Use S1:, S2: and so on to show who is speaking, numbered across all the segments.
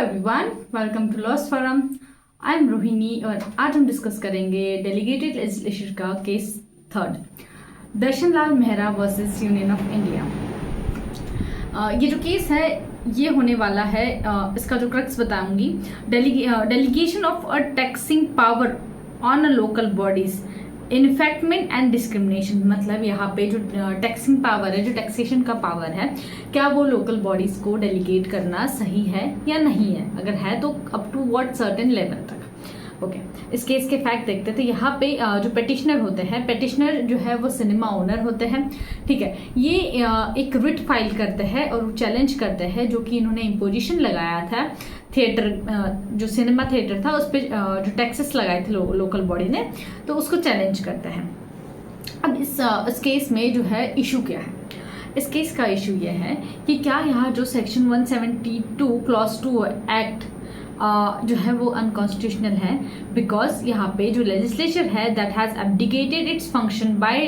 S1: Everyone, welcome to Laws Forum. I am Rohini और आज हम डिस्कस करेंगे डेलीगेटेड लेजिस्लेचर का case third, Darshan Lal Mehra versus Union of India. ये जो केस है ये होने वाला है, इसका जो क्रक्स बताऊंगी, delegation of a taxing power on a local bodies, enactment and discrimination. मतलब यहाँ पे जो टैक्सिंग पावर है, जो टैक्सेशन का पावर है, क्या वो लोकल बॉडीज को डेलीगेट करना सही है या नहीं है, अगर है तो up to what certain level तक। ओके, इस केस के फैक्ट देखते थे। यहाँ पे जो पेटिशनर होते हैं, पेटिशनर जो है वो सिनेमा ओनर होते हैं, ठीक है। ये एक रिट फाइल करते हैं और चैलेंज करते हैं जो कि इन्होंने इम्पोजिशन लगाया था थिएटर, जो सिनेमा थिएटर था उस पर जो टैक्सेस लगाए थे लोकल बॉडी ने, तो उसको चैलेंज करते हैं। अब इस केस में जो है इशू क्या है, इस केस का इशू ये है कि क्या यहाँ जो सेक्शन 172 क्लॉज 2 एक्ट जो है वो अनकॉन्स्टिट्यूशनल है, बिकॉज यहाँ पे जो लेजिस्लेचर है that has abdicated its function by.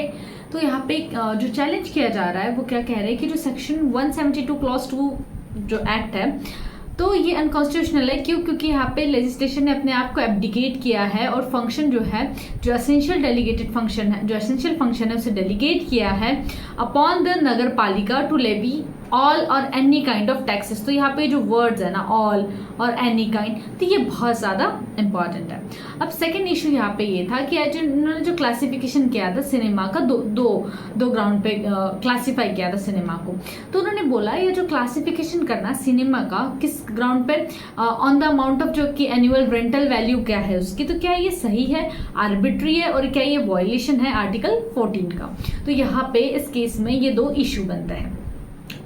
S1: तो यहाँ पे जो चैलेंज किया जा रहा है वो क्या कह रहे हैं कि जो सेक्शन 172 क्लॉज 2 जो एक्ट है तो ये अनकॉन्स्टिट्यूशनल है। क्यों? क्योंकि यहाँ पे लेजिस्लेशन ने अपने आप को एब्डिकेट किया है और फंक्शन जो है, जो एसेंशियल डेलीगेटेड फंक्शन है, जो एसेंशियल फंक्शन है उसे डेलीगेट किया है अपॉन द नगर पालिका टू लेवी ऑल और एनी काइंड ऑफ टैक्सेस। तो यहाँ पे जो वर्ड्स है ना, ऑल और एनी काइंड, तो ये बहुत ज़्यादा इंपॉर्टेंट है। अब सेकेंड इशू यहाँ पे ये था कि आज उन्होंने जो क्लासिफिकेशन किया था सिनेमा का, दो ग्राउंड पे क्लासीफाई किया था सिनेमा को। तो उन्होंने बोला ये जो क्लासिफिकेशन करना सिनेमा का किस ग्राउंड पे, ऑन द अमाउंट ऑफ जो कि एनुअल रेंटल वैल्यू क्या है उसकी, तो क्या ये सही है, आर्बिट्री है, और क्या ये वायलेशन है आर्टिकल 14 का। तो यहाँ पे इस केस में ये दो इशू बनते हैं।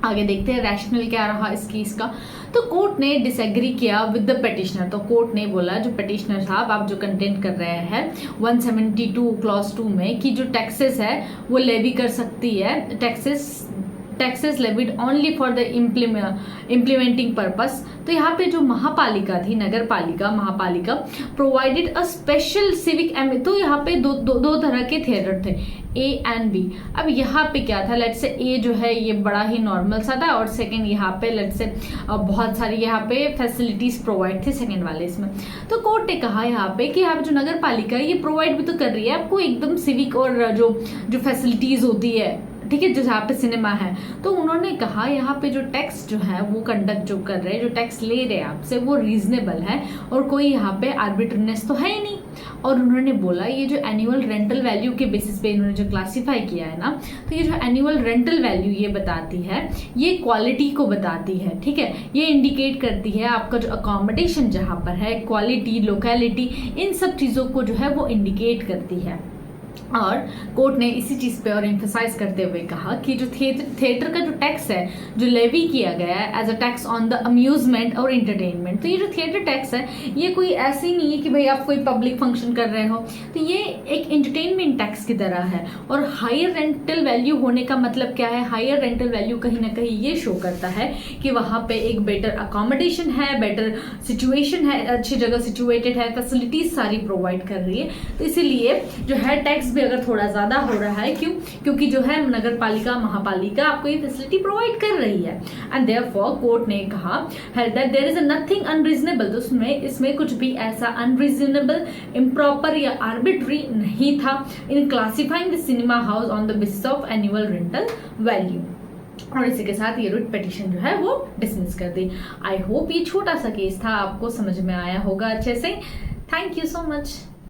S1: आगे देखते हैं रैशनल क्या रहा इस केस का। तो कोर्ट ने डिसएग्री किया विद द पेटिशनर। तो कोर्ट ने बोला जो पेटिशनर साहब आप जो कंटेंट कर रहे हैं 172 क्लॉज 2 में कि जो टैक्सेस है वो लेवी कर सकती है, taxes levied only for the implementing purpose. तो यहाँ पे जो महापालिका थी, नगर पालिका, महापालिका प्रोवाइडेड अ स्पेशल सिविक। तो यहाँ पे दो तरह के थिएटर थे, ए एंड बी। अब यहाँ पे क्या था, लेट्स से ए जो है ये बड़ा ही नॉर्मल सा था, और सेकंड यहाँ पे लेट्स से बहुत सारी यहाँ पे फैसिलिटीज प्रोवाइड थी सेकंड वाले इसमें। तो कोर्ट ने कहा यहाँ पे कि यहाँ पे जो नगर पालिका है ये प्रोवाइड भी तो कर रही है आपको एकदम सिविक और जो फैसिलिटीज होती है, ठीक है, जो जहाँ पे सिनेमा है। तो उन्होंने कहा यहाँ पे जो टैक्स जो है वो कंडक्ट जो कर रहे हैं, जो टैक्स ले रहे हैं आपसे, वो रीजनेबल है और कोई यहाँ पे आर्बिट्रीनेस तो है ही नहीं। और उन्होंने बोला ये जो एनुअल रेंटल वैल्यू के बेसिस पे इन्होंने जो क्लासीफाई किया है ना, तो ये जो एनुअल रेंटल वैल्यू ये बताती है, ये क्वालिटी को बताती है, ठीक है। ये इंडिकेट करती है आपका जो अकोमोडेशन जहाँ पर है, क्वालिटी, लोकेलिटी, इन सब चीज़ों को जो है वो इंडिकेट करती है। और कोर्ट ने इसी चीज़ पे और एम्फसाइज करते हुए कहा कि जो थिएटर का जो टैक्स है जो लेवी किया गया है as a tax on the amusement और इंटरटेनमेंट, तो ये जो थिएटर टैक्स है ये कोई ऐसे ही नहीं है कि भाई आप कोई पब्लिक फंक्शन कर रहे हो, तो ये एक इंटरटेनमेंट टैक्स की तरह है। और हायर रेंटल वैल्यू होने का मतलब क्या है, हायर रेंटल वैल्यू कहीं ना कहीं ये शो करता है कि वहाँ पे एक बेटर अकोमोडेशन है, बेटर सिचुएशन है, अच्छी जगह सिचुएटेड है, फैसिलिटीज सारी प्रोवाइड कर रही है। तो इसीलिए जो है टैक्स भी अगर थोड़ा ज्यादा हो रहा है, क्यों? क्योंकि जो है नगर पालिका, महापालिका आपको ये फैसिलिटी प्रोवाइड कर रही है। एंड देयरफॉर कोर्ट ने कहा है that there is nothing unreasonable. तो इसमें कुछ भी ऐसा अनरीजनेबल, इम्प्रॉपर या आर्बिट्री नहीं था in classifying the cinema house on the basis of annual rental value. और इसी के साथ ये रिट पिटीशन जो है वो डिसमिस कर दी। आई होप ये छोटा सा केस था आपको समझ में आया होगा अच्छे से। Thank you so much.